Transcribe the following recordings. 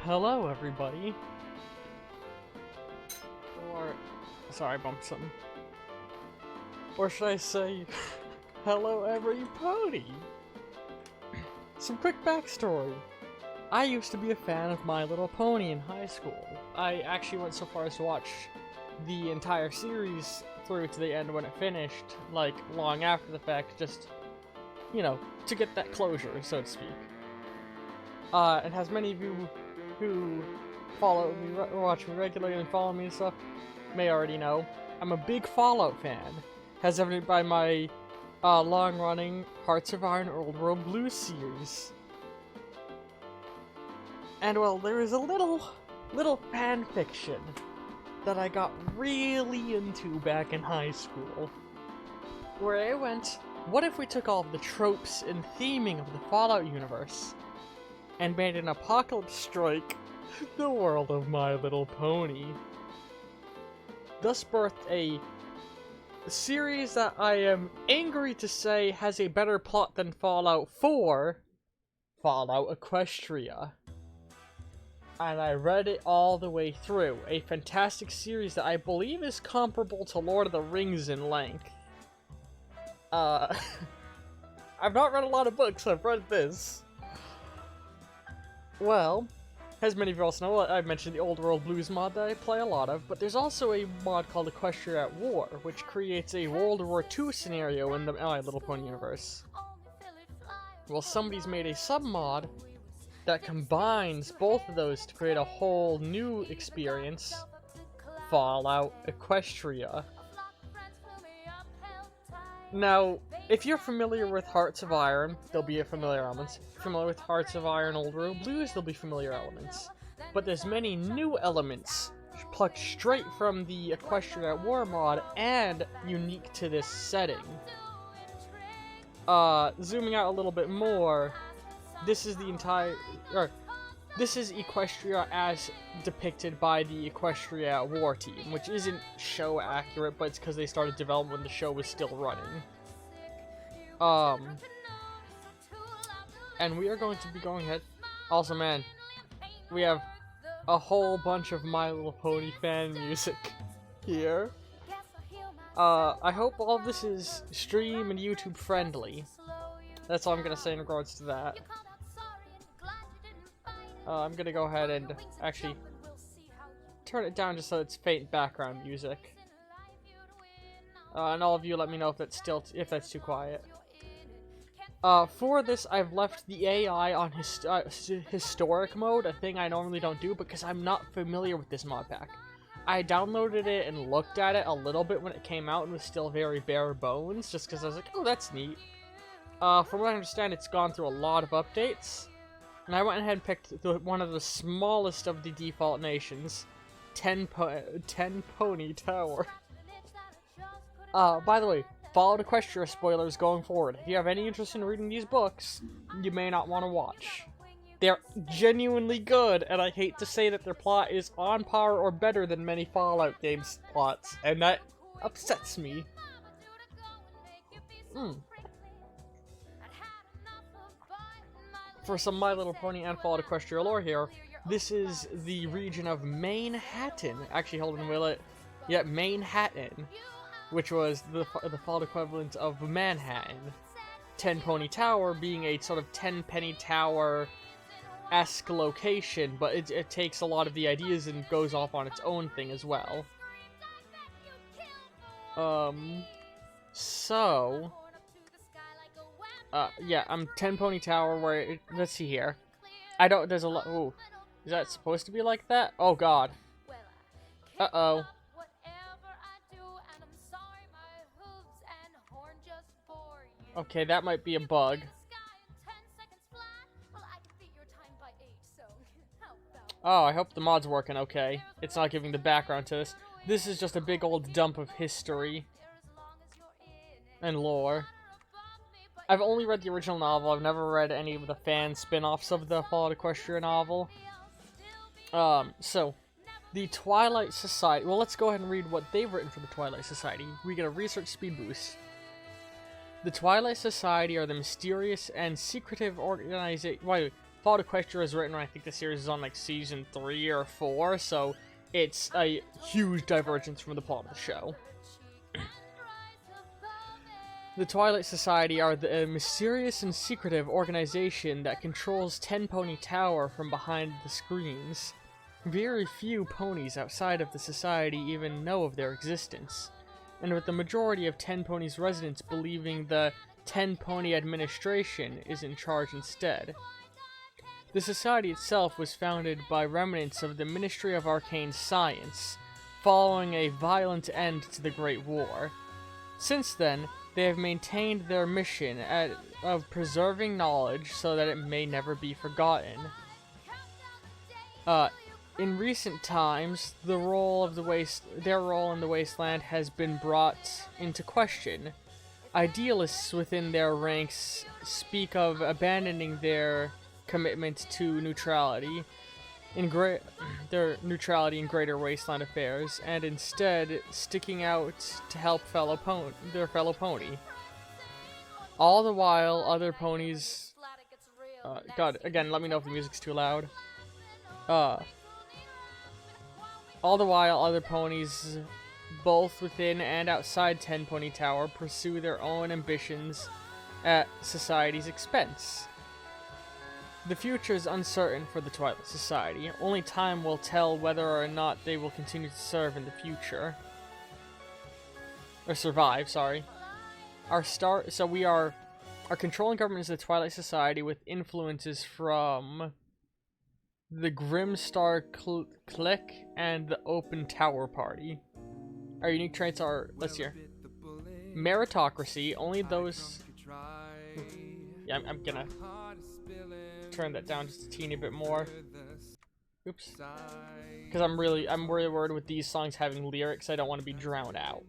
Hello, everybody. Or, sorry, I bumped something. Or should I say, hello, everybody. Some quick backstory. I used to be a fan of My Little Pony in high school. I actually went so far as to watch the entire series through to the end when it finished, like, long after the fact, just, you know, to get that closure, so to speak. And as many of you who follow me, watch me regularly and follow me and stuff, may already know, I'm a big Fallout fan, as evident by my long-running Hearts of Iron Old World Blues series. And well, there is a little fan fiction that I got really into back in high school, where I went, what if we took all of the tropes and theming of the Fallout universe and made an apocalypse strike the world of My Little Pony? Thus birthed a series that I am angry to say has a better plot than Fallout 4, Fallout Equestria. And I read it all the way through. A fantastic series that I believe is comparable to Lord of the Rings in length. I've not read a lot of books, I've read this. Well, as many of you also know, I've mentioned the Old World Blues mod that I play a lot of, but there's also a mod called Equestria at War, which creates a World War II scenario in the My Little Pony universe. Well, somebody's made a sub-mod that combines both of those to create a whole new experience, Fallout Equestria. Now, if you're familiar with Hearts of Iron, there'll be familiar elements. If you're familiar with Hearts of Iron Old World Blues, there'll be familiar elements. But there's many new elements plucked straight from the Equestria at War mod and unique to this setting. Zooming out a little bit more, this is this is Equestria as depicted by the Equestria at War team, which isn't show accurate, but it's because they started development when the show was still running. And we are going to be going ahead. Also, man, we have a whole bunch of My Little Pony fan music here. I hope all of this is stream and YouTube friendly. That's all I'm gonna say in regards to that. I'm gonna go ahead and actually turn it down just so it's faint background music. And all of you let me know if that's too quiet. For this, I've left the AI on historic mode, a thing I normally don't do because I'm not familiar with this mod pack. I downloaded it and looked at it a little bit when it came out and was still very bare bones, just because I was like, oh, that's neat. From what I understand, it's gone through a lot of updates. And I went ahead and picked one of the smallest of the default nations, 10 Pony Tower. By the way, Fallout Equestria spoilers going forward. If you have any interest in reading these books, you may not want to watch. They're genuinely good, and I hate to say that their plot is on par or better than many Fallout games' plots, and that upsets me. For some My Little Pony and Fallout Equestria lore here, this is the region of Manhattan. Actually, hold on, will it? Yeah, Manhattan, which was the Fallout equivalent of Manhattan. 10 Pony Tower being a sort of 10 Penny Tower-esque location, but it takes a lot of the ideas and goes off on its own thing as well. Yeah, I'm 10 Pony Tower where, let's see here. There's a lot, ooh. Is that supposed to be like that? Oh god. Uh-oh. Okay, that might be a bug. Oh, I hope the mod's working okay. It's not giving the background to this. This is just a big old dump of history and lore. I've only read the original novel. I've never read any of the fan spin-offs of the Fallout Equestria novel. So, the Twilight Society. Well, let's go ahead and read what they've written for the Twilight Society. We get a research speed boost. The Twilight Society are the mysterious and secretive organization. Fallout Equestria was written when I think the series is on like season 3 or 4, so it's a huge divergence from the plot of the show. The Twilight Society are the mysterious and secretive organization that controls Ten Pony Tower from behind the screens. Very few ponies outside of the society even know of their existence, and with the majority of Ten Pony's residents believing the Ten Pony administration is in charge instead. The society itself was founded by remnants of the Ministry of Arcane Science, following a violent end to the Great War. Since then, they have maintained their mission of preserving knowledge so that it may never be forgotten. In recent times, their role in the wasteland has been brought into question. Idealists within their ranks speak of abandoning their commitment to neutrality in greater wasteland affairs, and instead sticking out to help their fellow pony. All the while, other ponies. God, again, let me know if the music's too loud. All the while, other ponies, both within and outside Ten Pony Tower, pursue their own ambitions at society's expense. The future is uncertain for the Twilight Society. Only time will tell whether or not they will continue to serve in the future. Or survive, sorry. Our controlling government is the Twilight Society with influences from the Grimstar Clique and the Open Tower Party. Our unique traits are, let's hear. Meritocracy, only those... Yeah, I'm gonna turn that down just a teeny bit more. Oops. Because I'm really worried with these songs having lyrics. I don't want to be drowned out.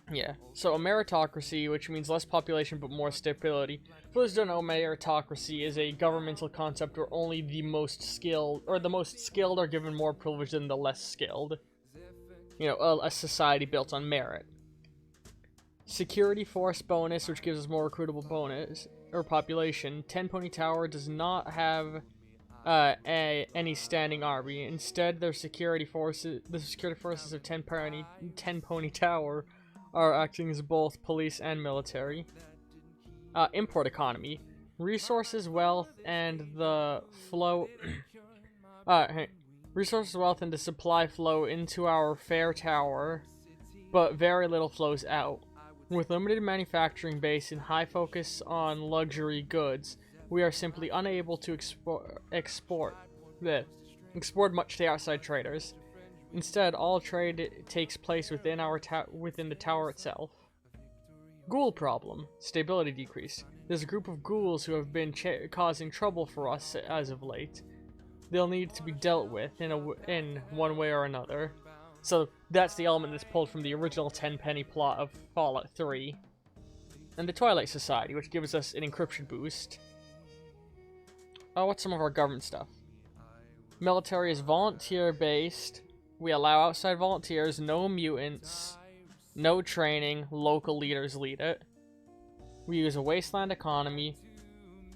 Yeah. So a meritocracy, which means less population but more stability. For those who don't know, meritocracy is a governmental concept where only the most skilled are given more privilege than the less skilled. You know, a society built on merit. Security force bonus, which gives us more recruitable bonus or population. Ten Pony Tower does not have any standing army. Instead, the security forces of Ten Pony Tower are acting as both police and military. Import economy, resources, wealth, and the flow. Resources, wealth, and the supply flow into our fair tower, but very little flows out. With limited manufacturing base and high focus on luxury goods, we are simply unable to export much to outside traders. Instead, all trade takes place within the tower itself. Ghoul problem. Stability decrease. There's a group of ghouls who have been causing trouble for us as of late. They'll need to be dealt with in one way or another. So that's the element that's pulled from the original 10-penny plot of Fallout 3. And the Twilight Society, which gives us an encryption boost. What's some of our government stuff? Military is volunteer-based. We allow outside volunteers, no mutants, no training, local leaders lead it. We use a wasteland economy.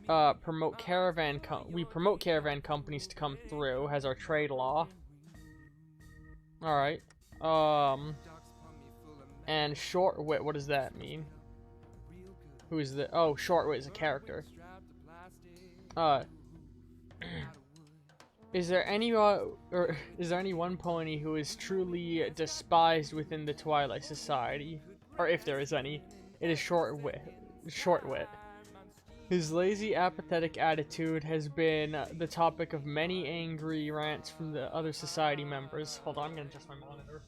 We promote caravan companies to come through as our trade law. Alright. And Shortwit, what does that mean? Who is the... Oh, Shortwit is a character. Is there any one pony who is truly despised within the Twilight Society? Or if there is any, it is Shortwit. His lazy, apathetic attitude has been the topic of many angry rants from the other society members. Hold on, I'm gonna adjust my monitor.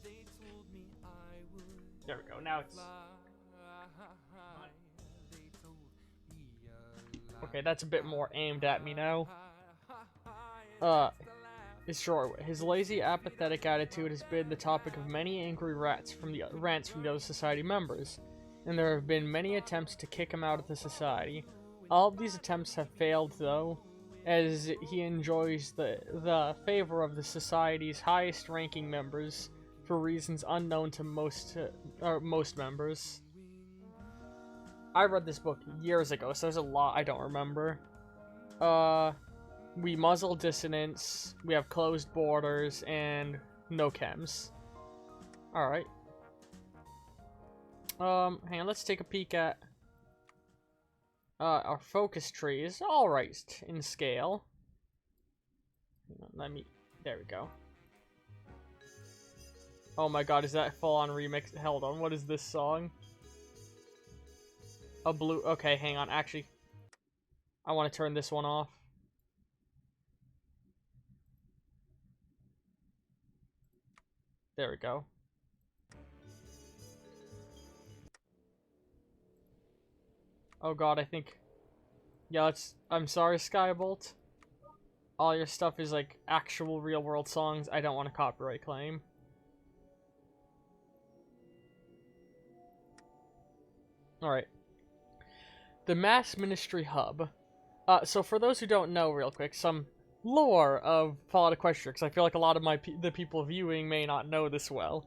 There we go, now it's... Okay, that's a bit more aimed at me now. Is Shortwit. His lazy, apathetic attitude has been the topic of many angry rants from the other society members, and there have been many attempts to kick him out of the society. All of these attempts have failed, though, as he enjoys the favor of the society's highest-ranking members for reasons unknown to most members. I read this book years ago, so there's a lot I don't remember. We muzzle dissonance, we have closed borders, and no chems. Alright. Hang on, let's take a peek at our focus tree is alright in scale. There we go. Oh my god, is that full-on remix? Hold on, what is this song? A blue, okay, hang on, actually, I want to turn this one off. There we go. Oh god, I think... Yeah, I'm sorry, Skybolt. All your stuff is, like, actual real-world songs. I don't want a copyright claim. Alright. The Mass Ministry Hub. So for those who don't know, real quick, some lore of Fallout Equestria, because I feel like a lot of the people viewing may not know this well.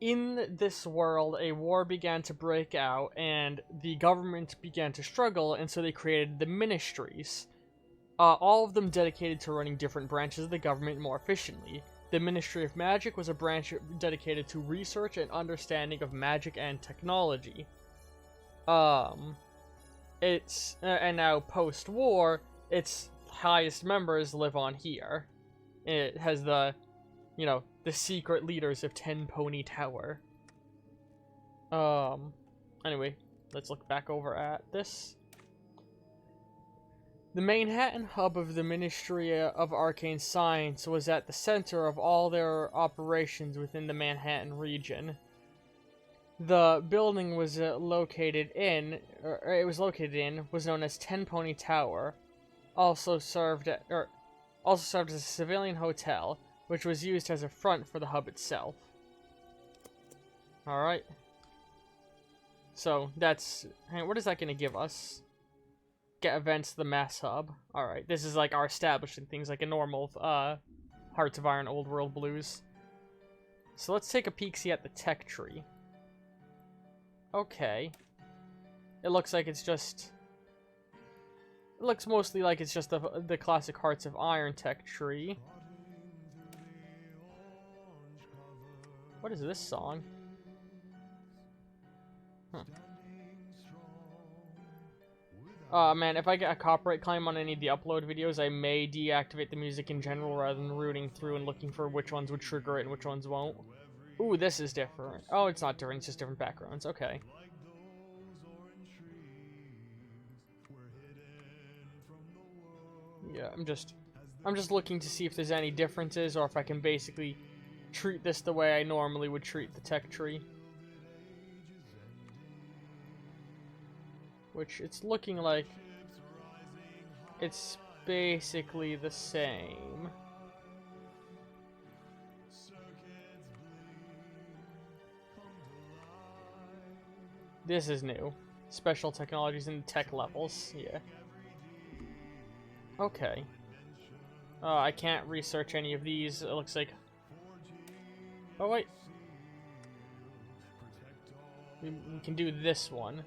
In this world, a war began to break out, and the government began to struggle, and so they created the ministries. All of them dedicated to running different branches of the government more efficiently. The Ministry of Magic was a branch dedicated to research and understanding of magic and technology. And now post-war, its highest members live on here. It has the secret leaders of Ten Pony Tower. Anyway, let's look back over at this. The Manhattan hub of the Ministry of Arcane Science was at the center of all their operations within the Manhattan region. The building was located in was known as Ten Pony Tower. Also served as a civilian hotel, which was used as a front for the hub itself. Alright. So, that's... what is that going to give us? Get events to the mass hub. Alright, this is like our establishing things like a normal Hearts of Iron Old World Blues. So let's take a peek-see at the tech tree. Okay. It looks like it's just... It looks mostly like it's just the classic Hearts of Iron tech tree. What is this song? Huh. Man, if I get a copyright claim on any of the upload videos, I may deactivate the music in general rather than rooting through and looking for which ones would trigger it and which ones won't. Ooh, this is different. Oh, it's not different, it's just different backgrounds. Okay. Yeah, I'm just looking to see if there's any differences or if I can basically treat this the way I normally would treat the tech tree. Which it's looking like it's basically the same. This is new. Special technologies and tech levels, yeah. Okay. I can't research any of these, it looks like... Oh, wait. We can do this one.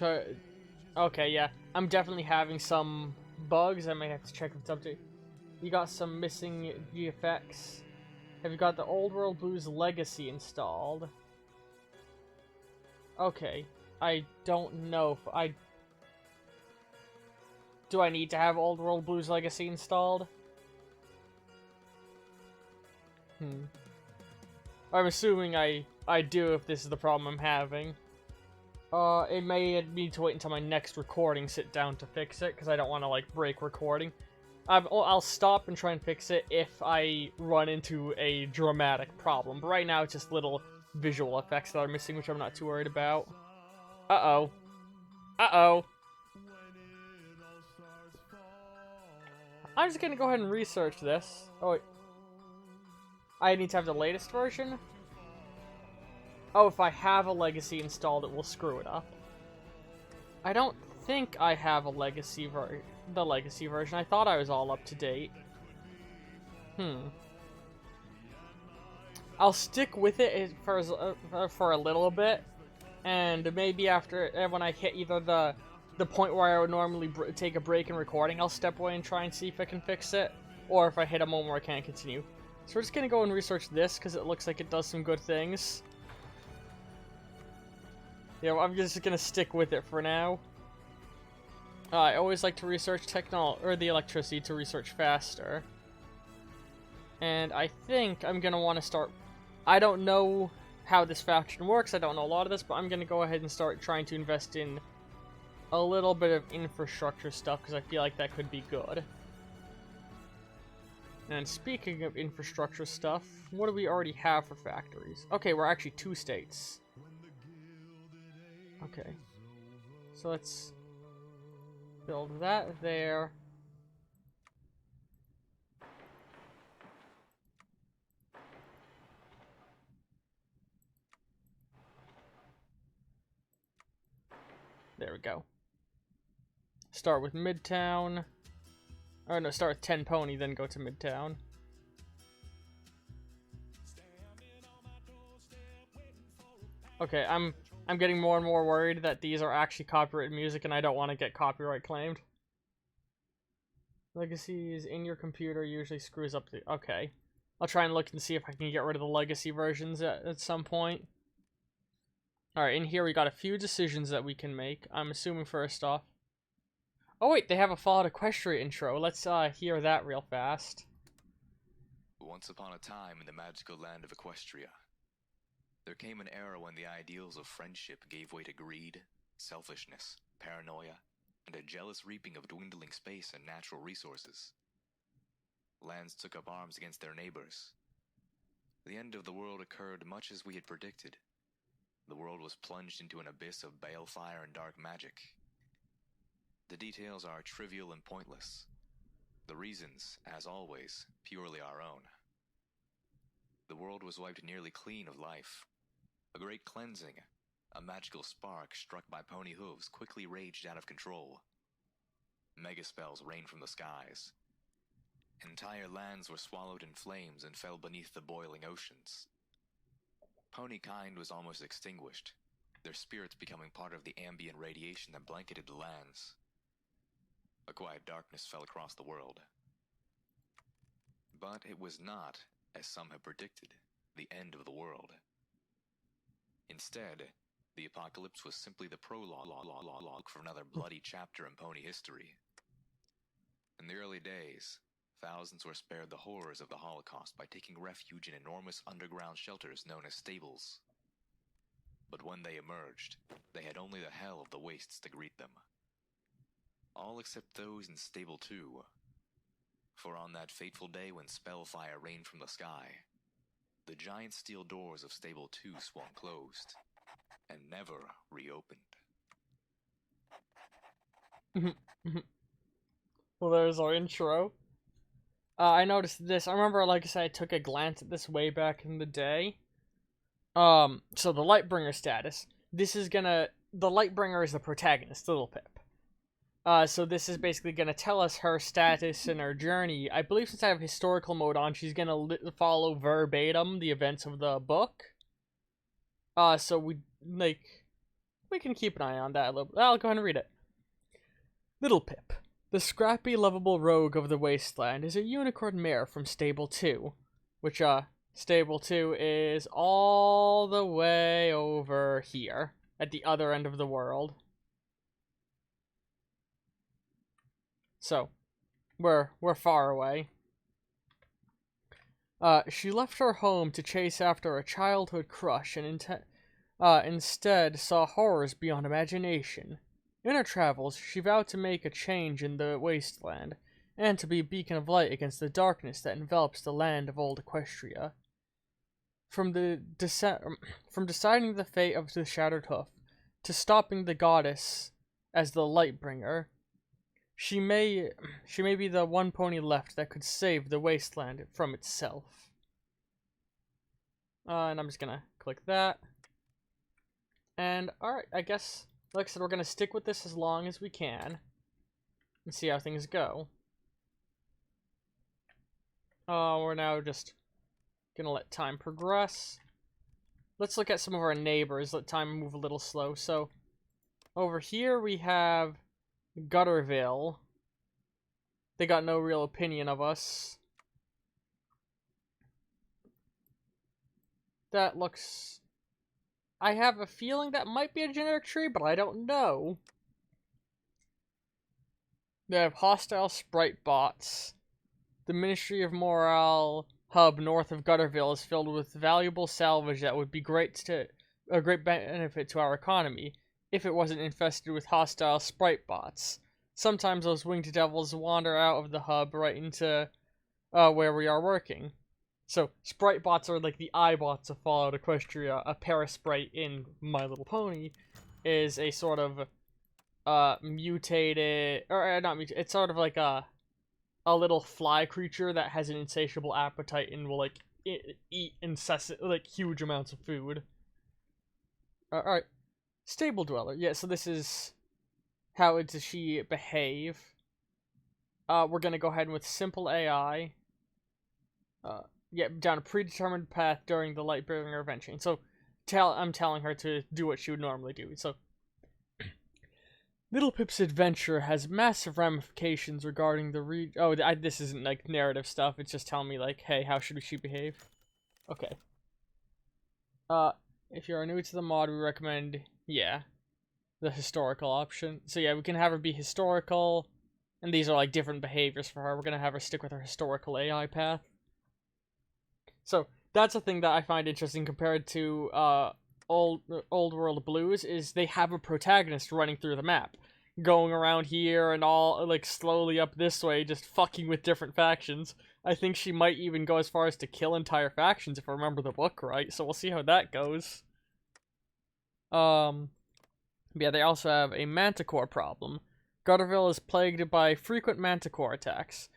Okay, yeah. I'm definitely having some bugs. I might have to check if it's updated. You got some missing GFX. Have you got the Old World Blues Legacy installed? Okay. I don't know if I... Do I need to have Old World Blues Legacy installed? I'm assuming I do if this is the problem I'm having. It may need to wait until my next recording sit down to fix it, because I don't want to, like, break recording. I'll stop and try and fix it if I run into a dramatic problem. But right now, it's just little visual effects that are missing, which I'm not too worried about. Uh-oh. Uh-oh. I'm just gonna go ahead and research this. Oh, wait. I need to have the latest version? Oh, if I have a Legacy installed, it will screw it up. I don't think I have a Legacy the Legacy version. I thought I was all up to date. I'll stick with it for a little bit, and maybe after when I hit either the point where I would normally take a break in recording, I'll step away and try and see if I can fix it, or if I hit a moment where I can't continue. So we're just gonna go and research this because it looks like it does some good things. Yeah, well, I'm just gonna stick with it for now. I always like to research the electricity to research faster. And I think I'm gonna want to start. I don't know how this faction works. I don't know a lot of this, but I'm gonna go ahead and start trying to invest in a little bit of infrastructure stuff because I feel like that could be good. And speaking of infrastructure stuff, what do we already have for factories? Okay, we're actually 2 states. Okay, so let's build that there. There we go. Start with Midtown. Or no, start with 10 Pony, then go to Midtown. Okay, I'm getting more and more worried that these are actually copyrighted music and I don't want to get copyright claimed. Legacies in your computer usually screws up the... Okay. I'll try and look and see if I can get rid of the legacy versions at some point. Alright, in here we got a few decisions that we can make. I'm assuming first off... Oh wait, they have a Fallout Equestria intro. Let's hear that real fast. Once upon a time in the magical land of Equestria, there came an era when the ideals of friendship gave way to greed, selfishness, paranoia, and a jealous reaping of dwindling space and natural resources. Lands took up arms against their neighbors. The end of the world occurred much as we had predicted. The world was plunged into an abyss of balefire and dark magic. The details are trivial and pointless. The reasons, as always, purely our own. The world was wiped nearly clean of life. A great cleansing, a magical spark struck by pony hooves quickly raged out of control. Megaspells rained from the skies. Entire lands were swallowed in flames and fell beneath the boiling oceans. Pony kind was almost extinguished, their spirits becoming part of the ambient radiation that blanketed the lands. A quiet darkness fell across the world. But it was not, as some had predicted, the end of the world. Instead, the apocalypse was simply the prologue for another bloody chapter in pony history. In the early days, thousands were spared the horrors of the Holocaust by taking refuge in enormous underground shelters known as stables. But when they emerged, they had only the hell of the wastes to greet them. All except those in Stable 2. For on that fateful day when spellfire rained from the sky, the giant steel doors of Stable 2 swung closed, and never reopened. Well, there's our intro. I noticed this. I remember, like I said, I took a glance at this way back in the day. So the Lightbringer status. This is gonna... The Lightbringer is the protagonist, Little Pip. So this is basically gonna tell us her status and her journey. I believe since I have historical mode on, she's gonna follow verbatim the events of the book. So we can keep an eye on that a little bit. I'll go ahead and read it. Little Pip, the scrappy, lovable rogue of the wasteland, is a unicorn mare from Stable 2, which, Stable 2 is all the way over here, at the other end of the world. So, we're far away. She left her home to chase after a childhood crush and instead saw horrors beyond imagination. In her travels, she vowed to make a change in the wasteland, and to be a beacon of light against the darkness that envelops the land of old Equestria. From deciding the fate of the Shattered Hoof, to stopping the goddess as the Lightbringer, she may be the one pony left that could save the wasteland from itself. And I'm just gonna click that. And, alright, I guess, like I said, we're gonna stick with this as long as we can. And see how things go. We're now just gonna let time progress. let's look at some of our neighbors. Let time move a little slow. So, over here we have Gutterville. They got no real opinion of us. That looks... I have a feeling that might be a generic tree, but I don't know. They have hostile sprite bots. The Ministry of Morale hub north of Gutterville is filled with valuable salvage that would be a great benefit to our economy if it wasn't infested with hostile sprite bots. Sometimes those winged devils wander out of the hub right into where we are working. So, sprite bots are like the iBots of Fallout Equestria. A Parasprite in My Little Pony is a sort of mutated, or not mutated, it's sort of like a little fly creature that has an insatiable appetite and will like eat incessant, like huge amounts of food. Alright, stable dweller. Yeah, so this is how does she behave. We're gonna go ahead with simple AI. Yeah, down a predetermined path during the Lightbringer event chain. So, I'm telling her to do what she would normally do. So, Little Pip's adventure has massive ramifications regarding the this isn't like narrative stuff. It's just telling me like, hey, how should she behave? Okay. If you are new to the mod, we recommend, yeah, the historical option. So yeah, we can have her be historical, and these are like different behaviors for her. We're gonna have her stick with her historical AI path. So that's a thing that I find interesting compared to old world blues, is they have a protagonist running through the map, going around here and all like slowly up this way, just fucking with different factions. I think she might even go as far as to kill entire factions if I remember the book right. So we'll see how that goes. Yeah, they also have a manticore problem. Gutterville is plagued by frequent manticore attacks.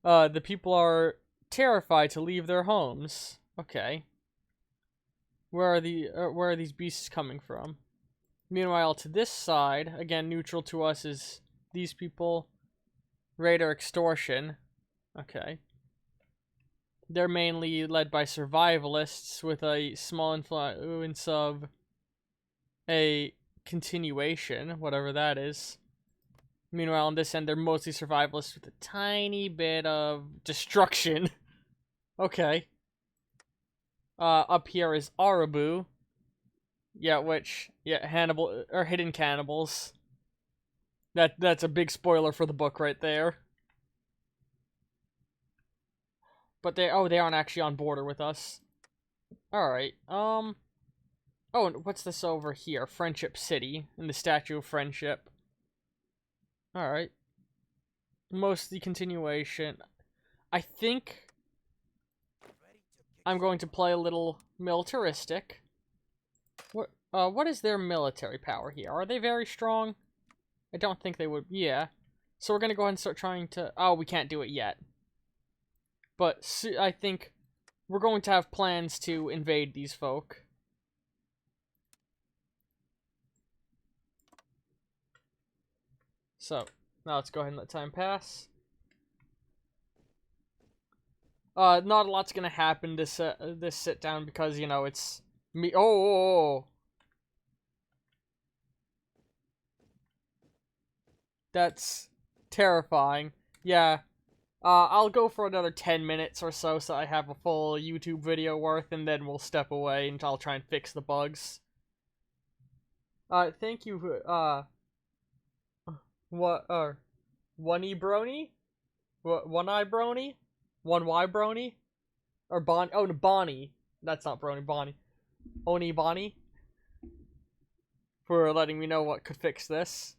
The people are terrified to leave their homes. Okay. Where are these beasts coming from? Meanwhile, to this side, again, neutral to us is these people. Raid or extortion. Okay. They're mainly led by survivalists with a small influence of a continuation, whatever that is. Meanwhile, on this end, they're mostly survivalists with a tiny bit of destruction. Okay. Up here is Arabu. Yeah, Hannibal, or hidden cannibals. That's a big spoiler for the book right there. But they aren't actually on border with us. Alright, oh, and what's this over here? Friendship City, and the Statue of Friendship. Alright. Mostly continuation. I think I'm going to play a little militaristic. What is their military power here? Are they very strong? I don't think they would. Yeah. So we're gonna go ahead and start trying to... Oh, we can't do it yet. But I think we're going to have plans to invade these folk. So, now let's go ahead and let time pass. Not a lot's gonna happen this sit down because, you know, it's me. Oh. That's terrifying. Yeah. I'll go for another 10 minutes or so I have a full YouTube video worth, and then we'll step away and I'll try and fix the bugs. Thank you, One-E Brony? One-Eye Brony? One-Y Brony? Or Bonnie. That's not Brony, Bonnie. Oni Bonnie. For letting me know what could fix this.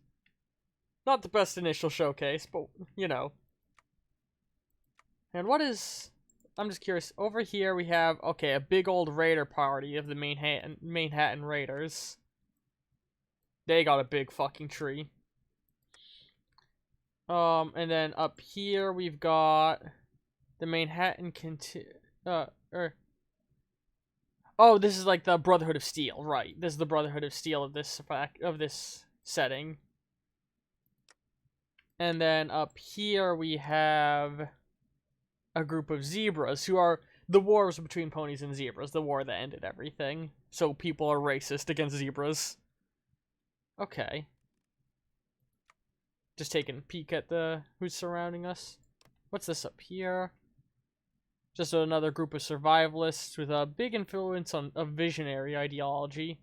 Not the best initial showcase, but, you know. And what is... I'm just curious. Over here we have, okay, a big old raider party of the Manhattan Raiders. They got a big fucking tree. And then up here we've got the Manhattan Oh, this is like the Brotherhood of Steel, right? This is the Brotherhood of Steel of this setting. And then up here we have a group of zebras who are the war was between ponies and zebras, the war that ended everything. So people are racist against zebras. Okay. Just taking a peek at who's surrounding us. What's this up here? Just another group of survivalists with a big influence on a visionary ideology.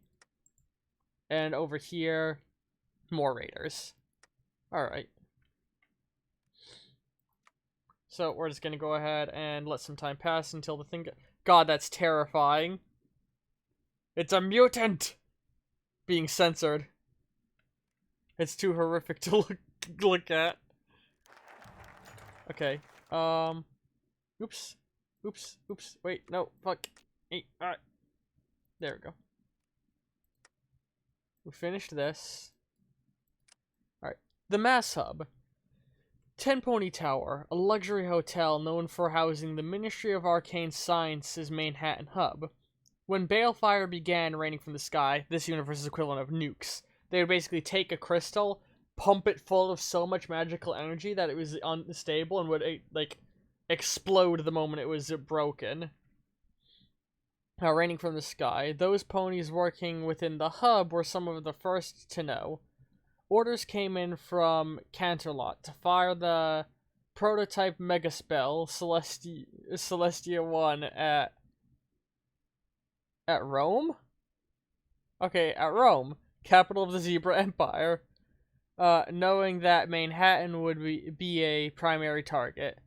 And over here, more raiders. Alright. So we're just gonna go ahead and let some time pass until the thing... God, that's terrifying. It's a mutant! Being censored. It's too horrific to look at. Okay. Oops. Oops. Wait, no. Fuck. Hey, alright. There we go. We finished this. Alright. The Mass Hub. Ten Pony Tower, a luxury hotel known for housing the Ministry of Arcane Science's Manhattan hub. When Balefire began raining from the sky, this universe's equivalent of nukes, they would basically take a crystal, pump it full of so much magical energy that it was unstable and would, like, explode the moment it was broken. Now, raining from the sky, those ponies working within the hub were some of the first to know. Orders came in from Canterlot to fire the prototype megaspell Celestia 1 at Rome? Okay, at Rome, capital of the Zebra Empire, knowing that Manhattan would be a primary target.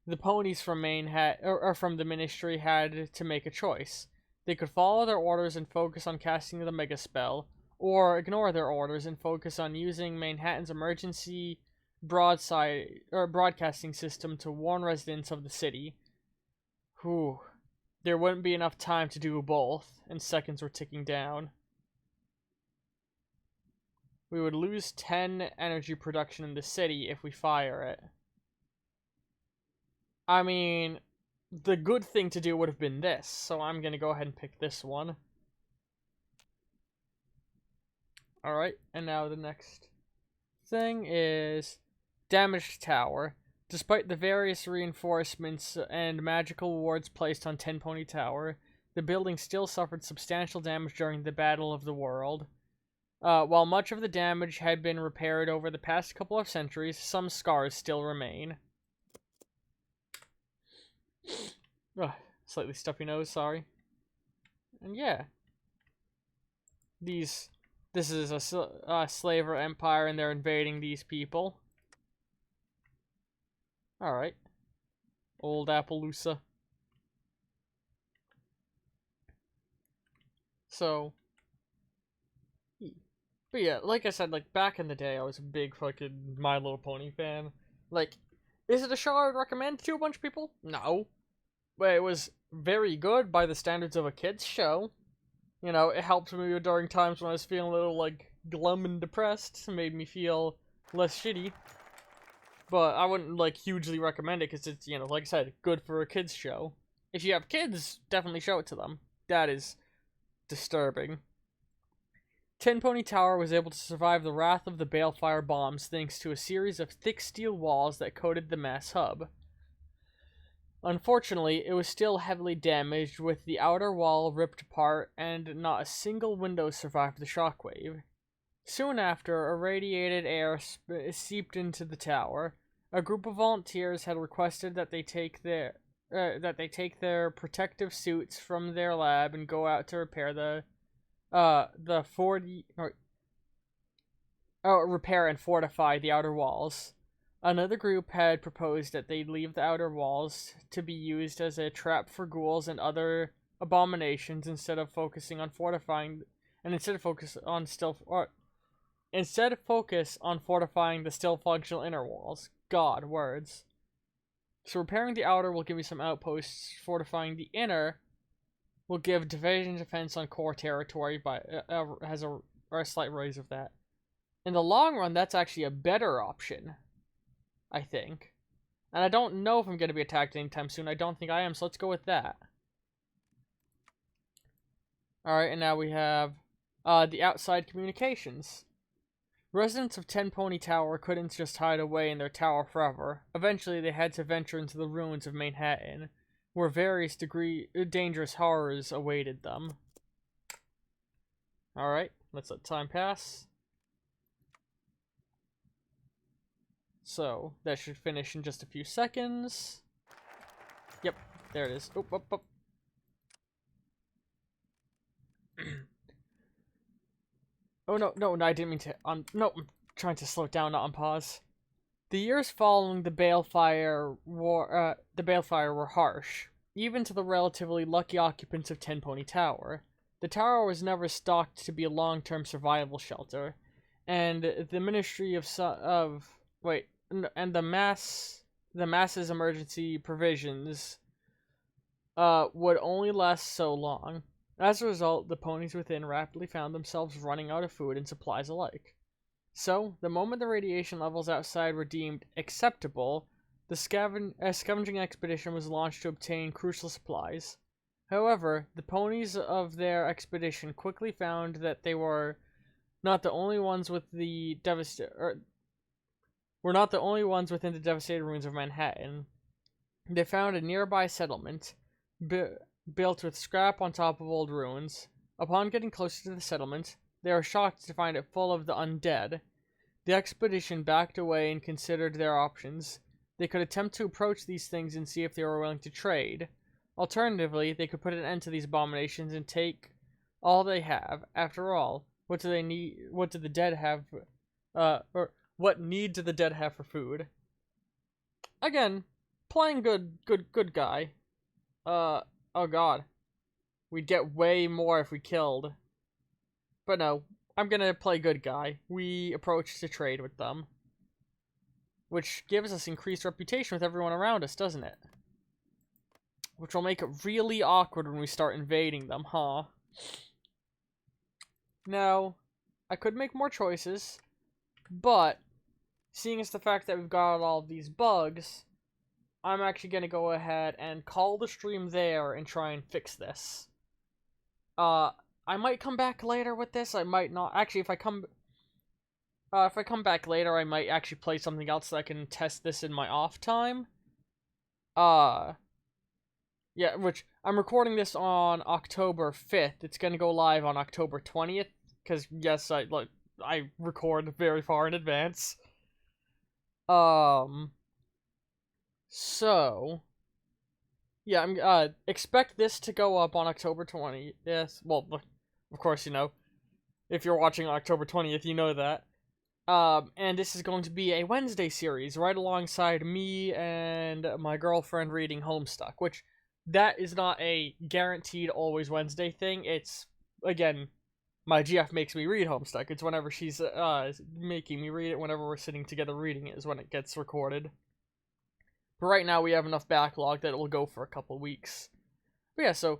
The ponies from from the Ministry had to make a choice. They could follow their orders and focus on casting the megaspell, or ignore their orders and focus on using Manhattan's emergency broadcasting system to warn residents of the city. Whew. There wouldn't be enough time to do both, and seconds were ticking down. We would lose 10 energy production in the city if we fire it. I mean, the good thing to do would have been this, so I'm gonna go ahead and pick this one. Alright, and now the next thing is Damaged Tower. Despite the various reinforcements and magical wards placed on Ten Pony Tower, the building still suffered substantial damage during the Battle of the World. While much of the damage had been repaired over the past couple of centuries, some scars still remain. Ugh, slightly stuffy nose, sorry. And yeah. This is a slaver empire and they're invading these people. Alright. Old Appaloosa. So. But yeah, like I said, like, back in the day, I was a big fucking My Little Pony fan. Like, is it a show I would recommend to a bunch of people? No. But it was very good by the standards of a kid's show. You know, it helped me during times when I was feeling a little, like, glum and depressed. It made me feel less shitty. But I wouldn't, like, hugely recommend it, because it's, you know, like I said, good for a kid's show. If you have kids, definitely show it to them. That is disturbing. Ten Pony Tower was able to survive the wrath of the Balefire bombs thanks to a series of thick steel walls that coated the mass hub. Unfortunately, it was still heavily damaged, with the outer wall ripped apart, and not a single window survived the shockwave. Soon after, irradiated air seeped into the tower. A group of volunteers had requested that they take their protective suits from their lab and go out to repair repair and fortify the outer walls. Another group had proposed that they leave the outer walls to be used as a trap for ghouls and other abominations instead of focus on fortifying the still functional inner walls. God, words. So repairing the outer will give you some outposts. Fortifying the inner will give division defense on core territory by has a slight raise of that. In the long run, that's actually a better option, I think. And I don't know if I'm going to be attacked anytime soon. I don't think I am, so let's go with that. Alright, and now we have the outside communications. Residents of Ten Pony Tower couldn't just hide away in their tower forever. Eventually, they had to venture into the ruins of Manhattan. where various dangerous horrors awaited them. Alright, let's let time pass. So, that should finish in just a few seconds. Yep, there it is. Oop, oop, oop. Oh, no, I didn't mean to, no, I'm trying to slow it down, not unpause. The years following the Balefire were harsh, even to the relatively lucky occupants of Ten Pony Tower. The tower was never stocked to be a long-term survival shelter, and the Ministry of the mass's emergency provisions would only last so long. As a result, the ponies within rapidly found themselves running out of food and supplies alike. So, the moment the radiation levels outside were deemed acceptable, the scavenging expedition was launched to obtain crucial supplies. However, the ponies of their expedition quickly found that they were not the only ones within the devastated ruins of Manhattan. They found a nearby settlement, built with scrap on top of old ruins. Upon getting closer to the settlement, they were shocked to find it full of the undead. The expedition backed away and considered their options. They could attempt to approach these things and see if they were willing to trade. Alternatively, they could put an end to these abominations and take all they have. After all, what do they need? What do the dead have? Or what need do the dead have for food? Again, playing good guy. Oh god. We'd get way more if we killed. But no, I'm gonna play good guy. We approach to trade with them. Which gives us increased reputation with everyone around us, doesn't it? Which will make it really awkward when we start invading them, huh? Now, I could make more choices, but seeing as the fact that we've got all of these bugs, I'm actually going to go ahead and call the stream there and try and fix this. I might come back later with this, I might not. Actually, if I come back later, I might actually play something else so I can test this in my off time. Yeah, which, I'm recording this on October 5th. It's going to go live on October 20th, because, yes, I record very far in advance. So, yeah, I'm, expect this to go up on October 20th. Yes, well, of course, you know. If you're watching on October 20th, you know that. And this is going to be a Wednesday series, right alongside me and my girlfriend reading Homestuck, which, that is not a guaranteed always Wednesday thing. It's, again, my GF makes me read Homestuck. It's whenever she's, making me read it, whenever we're sitting together reading it is when it gets recorded. But right now we have enough backlog that it will go for a couple weeks. But yeah, so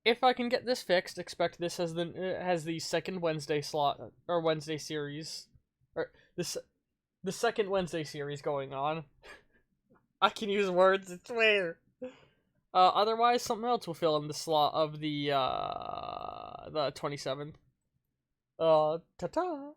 if I can get this fixed, expect this as the second Wednesday slot or Wednesday series, or the second Wednesday series going on. I can use words, it's weird. Otherwise, something else will fill in the slot of the 27th. Ta-ta!